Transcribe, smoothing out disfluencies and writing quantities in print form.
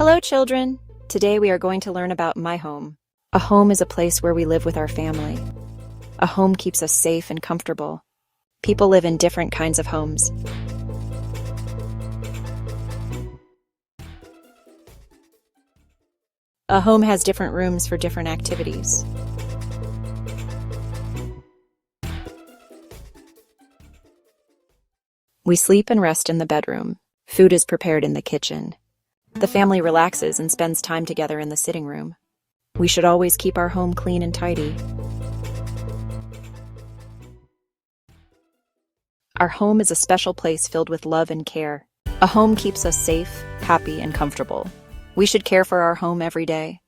Hello, children. Today we are going to learn about my home. A home is a place where we live with our family. A home keeps us safe and comfortable. People live in different kinds of homes. A home has different rooms for different activities. We sleep and rest in the bedroom. Food is prepared in the kitchen. The family relaxes and spends time together in the sitting room. We should always keep our home clean and tidy. Our home is a special place filled with love and care. A home keeps us safe, happy, and comfortable. We should care for our home every day.